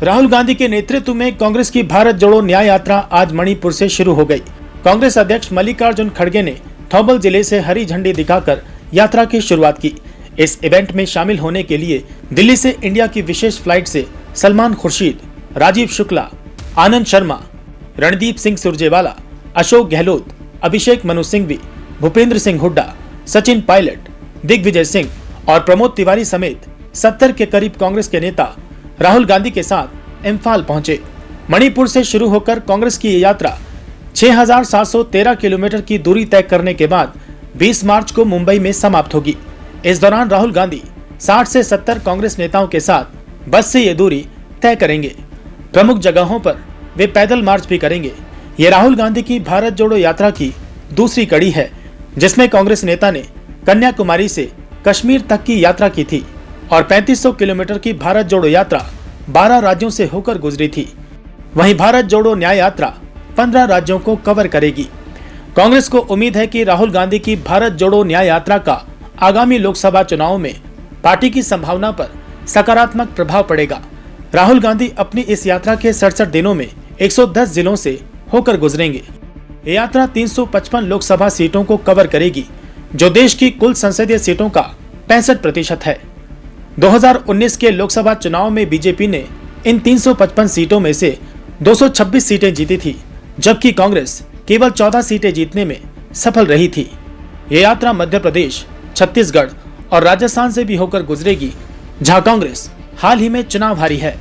राहुल गांधी के नेतृत्व में कांग्रेस की भारत जोड़ो न्याय यात्रा आज मणिपुर से शुरू हो गई। कांग्रेस अध्यक्ष मल्लिकार्जुन खड़गे ने थौबल जिले से हरी झंडी दिखाकर यात्रा की शुरुआत की। इस इवेंट में शामिल होने के लिए दिल्ली से इंडिया की विशेष फ्लाइट से सलमान खुर्शीद, राजीव शुक्ला, आनंद शर्मा, रणदीप सिंह सुरजेवाला, अशोक गहलोत, अभिषेक मनु सिंघवी, भूपेंद्र सिंह हुड्डा, सचिन पायलट, दिग्विजय सिंह और प्रमोद तिवारी समेत 70 के करीब कांग्रेस के नेता राहुल गांधी के साथ इम्फाल पहुंचे। मणिपुर से शुरू होकर कांग्रेस की ये यात्रा 6,713 किलोमीटर की दूरी तय करने के बाद 20 मार्च को मुंबई में समाप्त होगी। इस दौरान राहुल गांधी 60 से 70 कांग्रेस नेताओं के साथ बस से ये दूरी तय करेंगे। प्रमुख जगहों पर वे पैदल मार्च भी करेंगे। ये राहुल गांधी की भारत जोड़ो यात्रा की दूसरी कड़ी है, जिसमें कांग्रेस नेता ने कन्याकुमारी से कश्मीर तक की यात्रा की थी और 3500 किलोमीटर की भारत जोड़ो यात्रा 12 राज्यों से होकर गुजरी थी। वहीं भारत जोड़ो न्याय यात्रा 15 राज्यों को कवर करेगी। कांग्रेस को उम्मीद है कि राहुल गांधी की भारत जोड़ो न्याय यात्रा का आगामी लोकसभा चुनाव में पार्टी की संभावना पर सकारात्मक प्रभाव पड़ेगा। राहुल गांधी अपनी इस यात्रा के 67 दिनों में 110 जिलों से होकर गुजरेंगे। ये यात्रा 355 लोकसभा सीटों को कवर करेगी, जो देश की कुल संसदीय सीटों का 65% है। 2019 के लोकसभा चुनाव में बीजेपी ने इन 355 सीटों में से 226 सीटें जीती थी, जबकि कांग्रेस केवल 14 सीटें जीतने में सफल रही थी। ये यात्रा मध्य प्रदेश, छत्तीसगढ़ और राजस्थान से भी होकर गुजरेगी, जहां कांग्रेस हाल ही में चुनाव हारी है।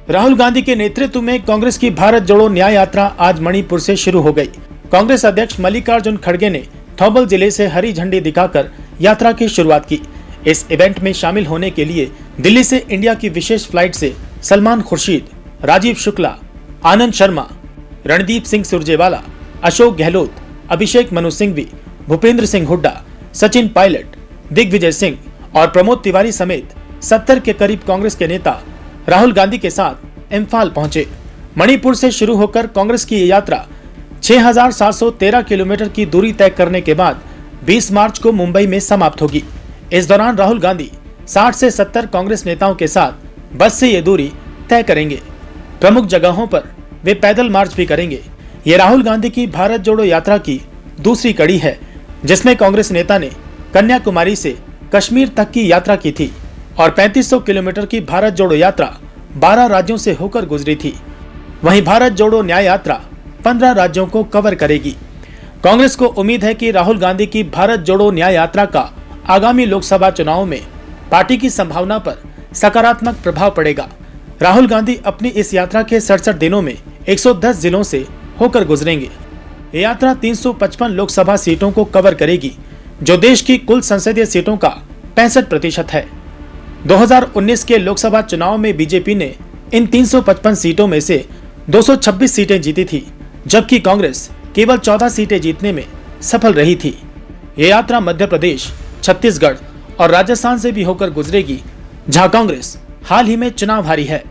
राहुल गांधी के नेतृत्व में कांग्रेस की भारत जोड़ो न्याय यात्रा आज मणिपुर से शुरू हो गई। कांग्रेस अध्यक्ष मल्लिकार्जुन खड़गे ने थौबल जिले से हरी झंडी दिखाकर यात्रा की शुरुआत की। इस इवेंट में शामिल होने के लिए दिल्ली से इंडिया की विशेष फ्लाइट से सलमान खुर्शीद, राजीव शुक्ला, आनंद शर्मा, रणदीप सिंह सुरजेवाला, अशोक गहलोत, अभिषेक मनु सिंघवी, भूपेंद्र सिंह हुड्डा, सचिन पायलट, दिग्विजय सिंह और प्रमोद तिवारी समेत 70 के करीब कांग्रेस के नेता राहुल गांधी के साथ इम्फाल पहुंचे। मणिपुर से शुरू होकर कांग्रेस की ये यात्रा 6,713 किलोमीटर की दूरी तय करने के बाद 20 मार्च को मुंबई में समाप्त होगी। इस दौरान राहुल गांधी 60 से 70 कांग्रेस नेताओं के साथ बस से ये दूरी तय करेंगे। प्रमुख जगहों पर वे पैदल मार्च भी करेंगे। ये राहुल गांधी की भारत जोड़ो यात्रा की दूसरी कड़ी है, जिसमें कांग्रेस नेता ने कन्याकुमारी से कश्मीर तक की यात्रा की थी और 3500 किलोमीटर की भारत जोड़ो यात्रा 12 राज्यों से होकर गुजरी थी। वहीं भारत जोड़ो न्याय यात्रा 15 राज्यों को कवर करेगी। कांग्रेस को उम्मीद है कि राहुल गांधी की भारत जोड़ो न्याय यात्रा का आगामी लोकसभा चुनाव में पार्टी की संभावना पर सकारात्मक प्रभाव पड़ेगा। राहुल गांधी अपनी इस यात्रा के 67 दिनों में 110 जिलों से होकर गुजरेंगे। ये यात्रा 355 लोकसभा सीटों को कवर करेगी, जो देश की कुल संसदीय सीटों का 65% है। 2019 के लोकसभा चुनाव में बीजेपी ने इन 355 सीटों में से 226 सीटें जीती थी, जबकि कांग्रेस केवल 14 सीटें जीतने में सफल रही थी। ये यात्रा मध्य प्रदेश, छत्तीसगढ़ और राजस्थान से भी होकर गुजरेगी, जहां कांग्रेस हाल ही में चुनाव हारी है।